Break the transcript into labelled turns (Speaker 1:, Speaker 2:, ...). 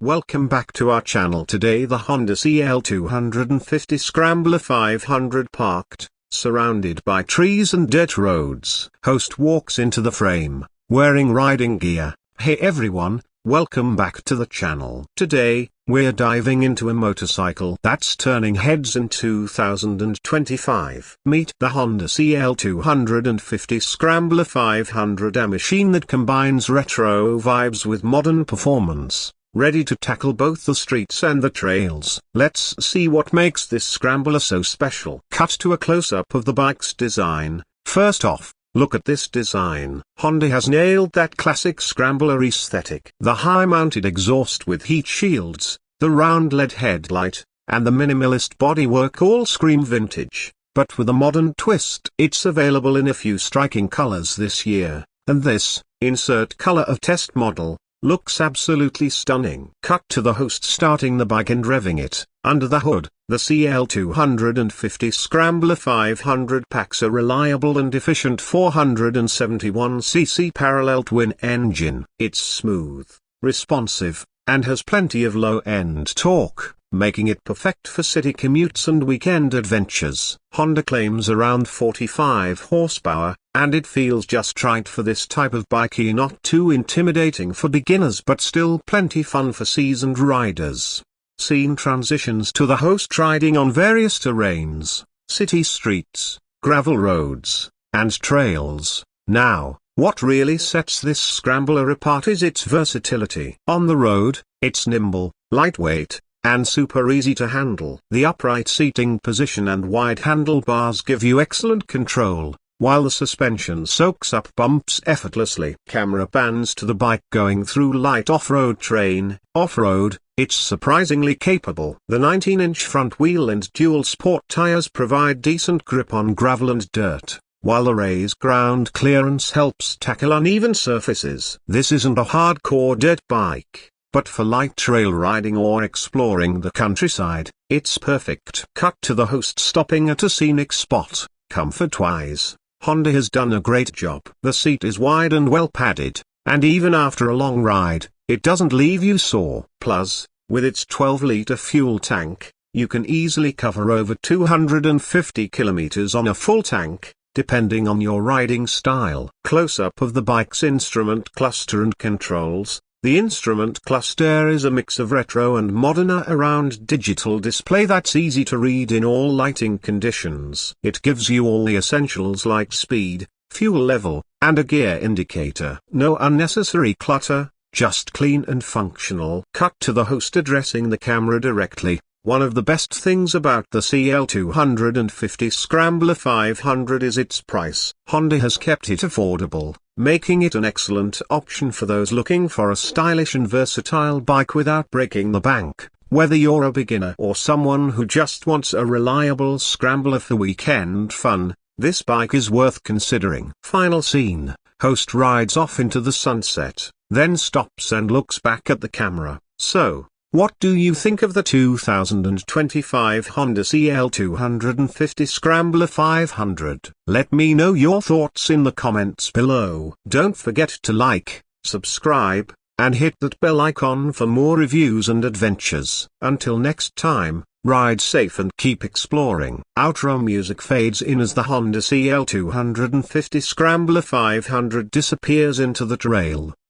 Speaker 1: Welcome back to our channel. Today the Honda CL250 Scrambler 500 parked, surrounded by trees and dirt roads. Host walks into the frame, wearing riding gear. Hey everyone, welcome back to the channel. Today, we're diving into a motorcycle that's turning heads in 2025. Meet the Honda CL250 Scrambler 500, a machine that combines retro vibes with modern performance, ready to tackle both the streets and the trails. Let's see what makes this scrambler so special. Cut to a close-up of the bike's design. First off, look at this design. Honda has nailed that classic scrambler aesthetic. The high-mounted exhaust with heat shields, the round LED headlight, and the minimalist bodywork all scream vintage, but with a modern twist. It's available in a few striking colors this year, and this, insert color of test model, looks absolutely stunning. Cut to the host starting the bike and revving it. Under the hood, the CL250 Scrambler 500 packs a reliable and efficient 471cc parallel twin engine. It's smooth, responsive, and has plenty of low-end torque, making it perfect for city commutes and weekend adventures. Honda claims around 45 horsepower, and it feels just right for this type of bike. Not too intimidating for beginners but still plenty fun for seasoned riders. Scene transitions to the host riding on various terrains, city streets, gravel roads, and trails. Now, what really sets this scrambler apart is its versatility. On the road, it's nimble, lightweight, and super easy to handle. The upright seating position and wide handlebars give you excellent control, while the suspension soaks up bumps effortlessly. Camera pans to the bike going through light off-road terrain. Off-road, it's surprisingly capable. The 19-inch front wheel and dual sport tires provide decent grip on gravel and dirt, while the raised ground clearance helps tackle uneven surfaces. This isn't a hardcore dirt bike, but for light trail riding or exploring the countryside, it's perfect. Cut to the host stopping at a scenic spot. Comfort-wise, Honda has done a great job. The seat is wide and well padded, and even after a long ride, it doesn't leave you sore. Plus, with its 12-liter fuel tank, you can easily cover over 250 kilometers on a full tank, depending on your riding style. Close-up of the bike's instrument cluster and controls. The instrument cluster is a mix of retro and modern around digital display that's easy to read in all lighting conditions. It gives you all the essentials like speed, fuel level, and a gear indicator. No unnecessary clutter, just clean and functional. Cut to the host addressing the camera directly. One of the best things about the CL250 Scrambler 500 is its price. Honda has kept it affordable, making it an excellent option for those looking for a stylish and versatile bike without breaking the bank. Whether you're a beginner or someone who just wants a reliable scrambler for weekend fun, this bike is worth considering. Final scene, host rides off into the sunset, then stops and looks back at the camera. So, what do you think of the 2025 Honda CL250 Scrambler 500? Let me know your thoughts in the comments below. Don't forget to like, subscribe, and hit that bell icon for more reviews and adventures. Until next time, ride safe and keep exploring. Outro music fades in as the Honda CL250 Scrambler 500 disappears into the trail.